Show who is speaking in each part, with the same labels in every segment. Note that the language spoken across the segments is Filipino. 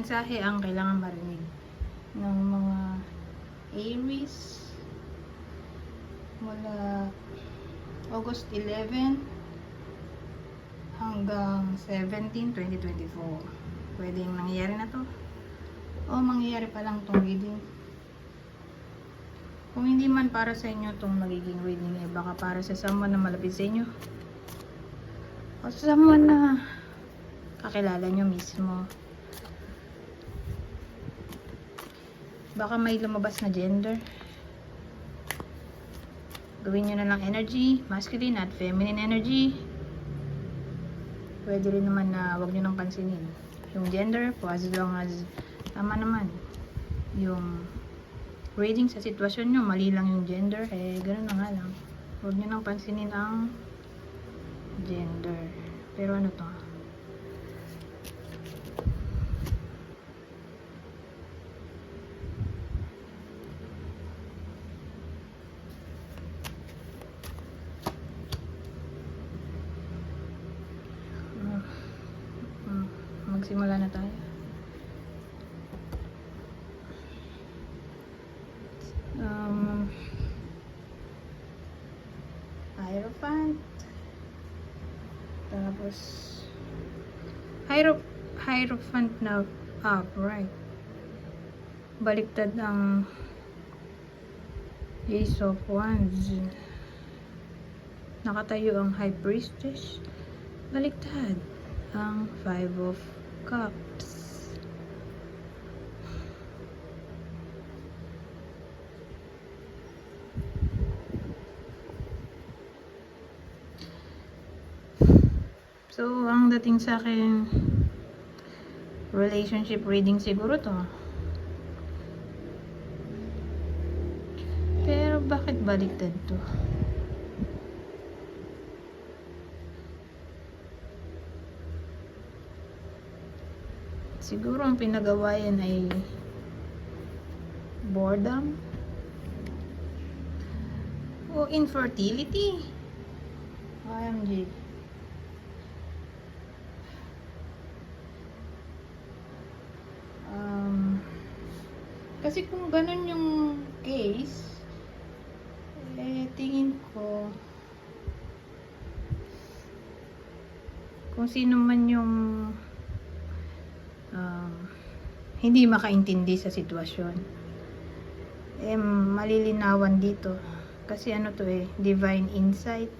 Speaker 1: mensahe ang kailangan marinig ng mga Aries mula August 11 hanggang 17, 2024. Pwedeng nangyayari na to o mangyayari pa lang tong reading. Kung hindi man para sa inyo tong magiging reading, baka para sa someone na malapit sa inyo o sa someone na kakilala nyo mismo. Baka may lumabas na gender. Gawin nyo na lang energy, masculine at feminine energy. Pwede rin naman na wag nyo nang pansinin yung gender po, as long as tama naman yung reading sa sitwasyon nyo. Mali lang yung gender, ganun na nga lang. Wag nyo nang pansinin ang gender. Pero ano to? Magsimula na tayo. Hierophant. Tapos Hierophant na upright. Baliktad ang Ace of Wands. Nakatayo ang High Priestess. Baliktad ang Five of Cups. So, ang dating sa akin, relationship reading siguro to. Pero bakit baliktad to? Siguro ang pinagawa yan ay boredom o infertility. OMG. Kasi kung ganun yung case, tingin ko kung sino man yung hindi makaintindi sa sitwasyon, malilinawan dito. Kasi ano to divine insight.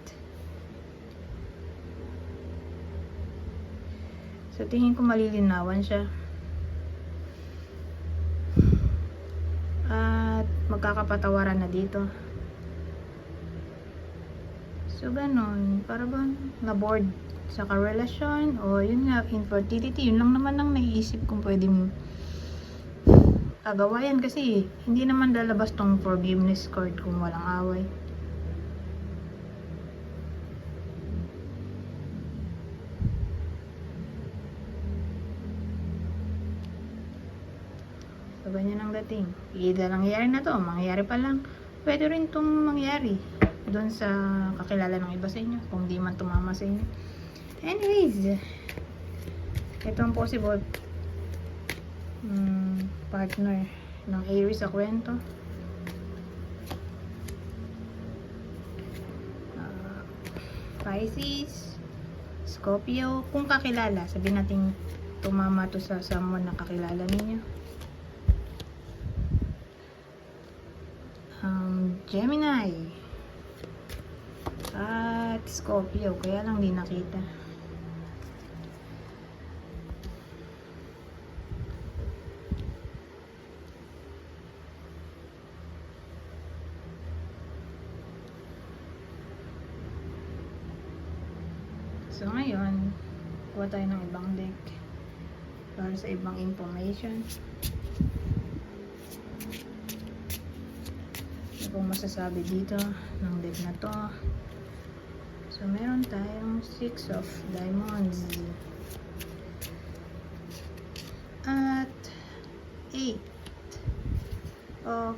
Speaker 1: So tingin ko malilinawan siya. At magkakapatawaran na dito. So ganon, para bang na-bored sa karelasyon o yun nga, infertility. Yun lang naman ang naiisip kong pwedeng kagawayan kasi hindi naman lalabas tong forgiveness card kung walang away. So ganyan ang dating. Either nangyayari na to, mangyayari pa lang. Pwede rin tong mangyari doon sa kakilala ng iba sa inyo kung di man tumama sa inyo. Anyways, ito ang possible partner ng Aries sa kwento. Pisces, Scorpio, kung kakilala, sabihin natin tumama to sa someone na kakilala ninyo. Gemini at Scorpio, kaya lang di nakita. So ngayon, kuha tayo ng ibang deck para sa ibang information. Ano pong masasabi dito ng deck na to? So meron tayong 6 of Diamonds at 8 of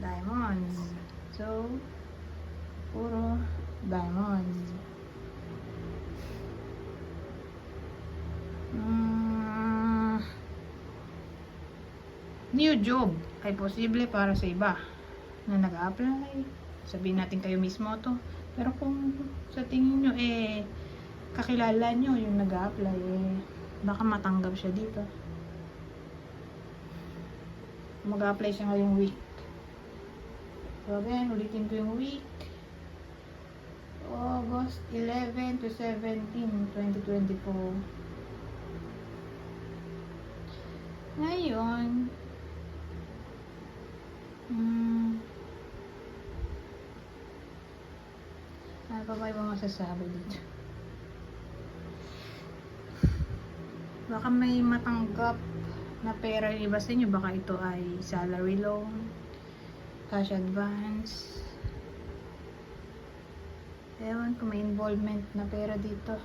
Speaker 1: Diamonds. So puro diamonds. new job ay posible para sa iba na nag-a-apply. Sabihin natin kayo mismo to. Pero kung sa tingin nyo, kakilala nyo yung nag-a-apply, baka matanggap siya dito. Mag-a-apply siya ngayong week. So again, ulitin ko yung week. August 11 to 17, 2024. Ngayon, ano pa ba yung masasabi dito? Baka may matanggap na pera yung iba sa inyo. Baka ito ay salary loan, cash advance. Ewan kung may involvement na pera dito.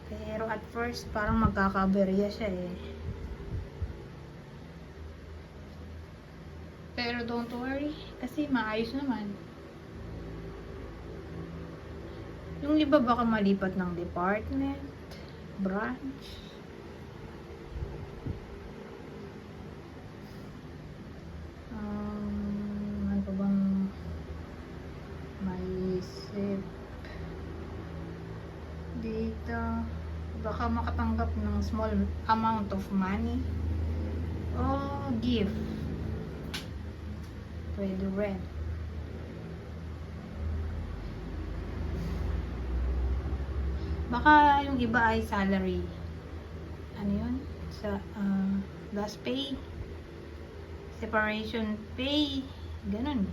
Speaker 1: Pero at first, parang magkakaberya siya Pero don't worry, kasi maayos naman. Yung iba baka malipat ng department, branch. Ano pa bang maisip dito? Baka makatanggap ng small amount of money o gift. Pwede rin. Baka yung iba ay salary. Ano yun? Sa last pay, separation pay, ganun.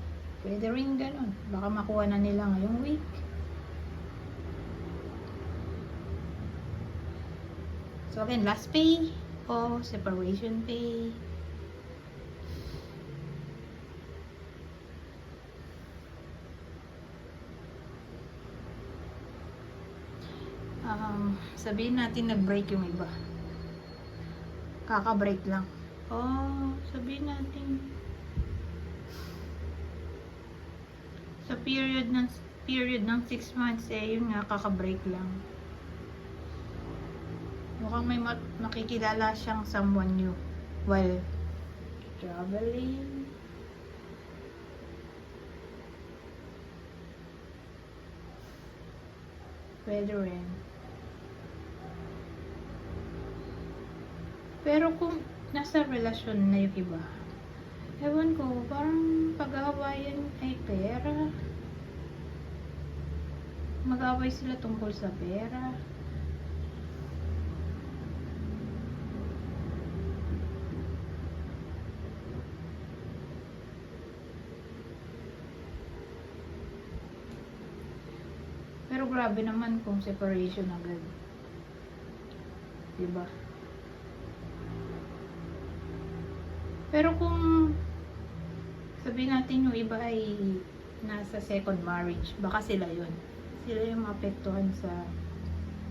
Speaker 1: Pwede rin ganun. Baka makuha na nila ngayong week. So again, last pay o separation pay. Sabihin natin nag-break yung iba. Kaka-break lang. Sabihin natin sa period ng 6 months yun nga, kaka-break lang. Mukhang may makikilala siyang someone new while traveling. Pwede rin. Pero kung nasa relasyon na yung iba, ewan ko, parang pag-aawayan ay pera. Mag-aaway sila tungkol sa pera. Pero grabe naman kung separation agad. Diba? Pero kung sabihin natin yung iba ay nasa second marriage, baka sila yun. Sila yung maapektuhan sa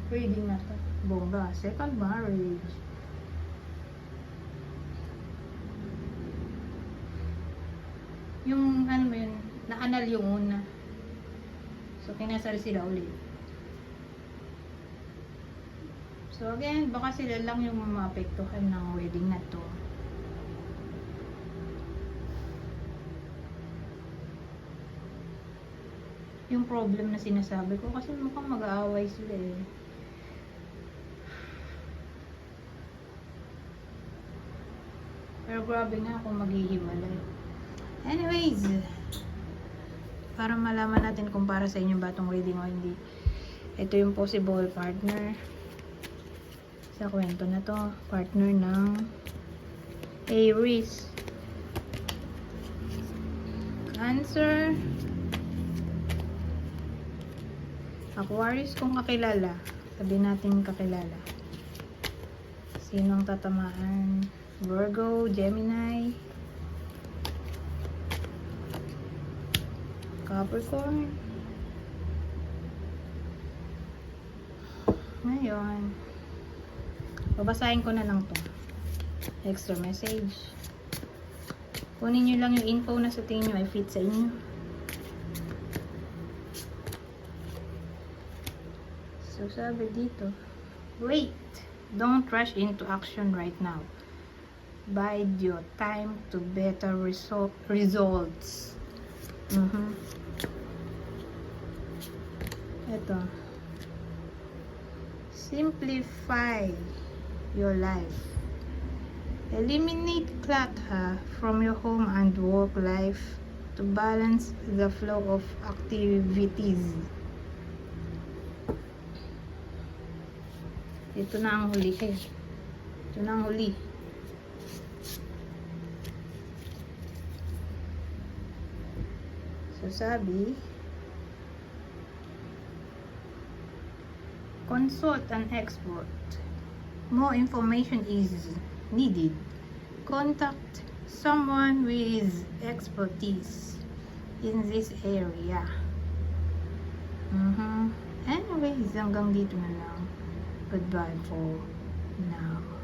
Speaker 1: reading na to. Bongga, second marriage. Yung ano mo yun, naanal yung una. So kinasal sila ulit. So again, baka sila lang yung maapektuhan ng wedding na to. Yung problem na sinasabi ko kasi mukhang mag-aaway sila Pero grabe nga kung maghihiwalay. Anyways, para malaman natin kung para sa inyo ba itong reading o hindi. Ito yung possible partner sa kwento na to. Partner ng Aries, Cancer, Aquarius kung kakilala. Sabihin natin kakilala. Sinong tatamaan? Virgo, Gemini, Capricorn. Ngayon, babasahin ko na lang to. Extra message. Kunin nyo lang yung info na sa tingin nyo ay fit sa inyo. So, sabi dito, wait. Don't rush into action right now. Bide your time to better results. Ito. Simplify your life. Eliminate clutter from your home and work life to balance the flow of activities. Ito na ang huli. Ito na ang huli. So, sabi, consult an expert. More information is needed. Contact someone with expertise in this area. Anyways, hanggang dito na lang. Goodbye for now.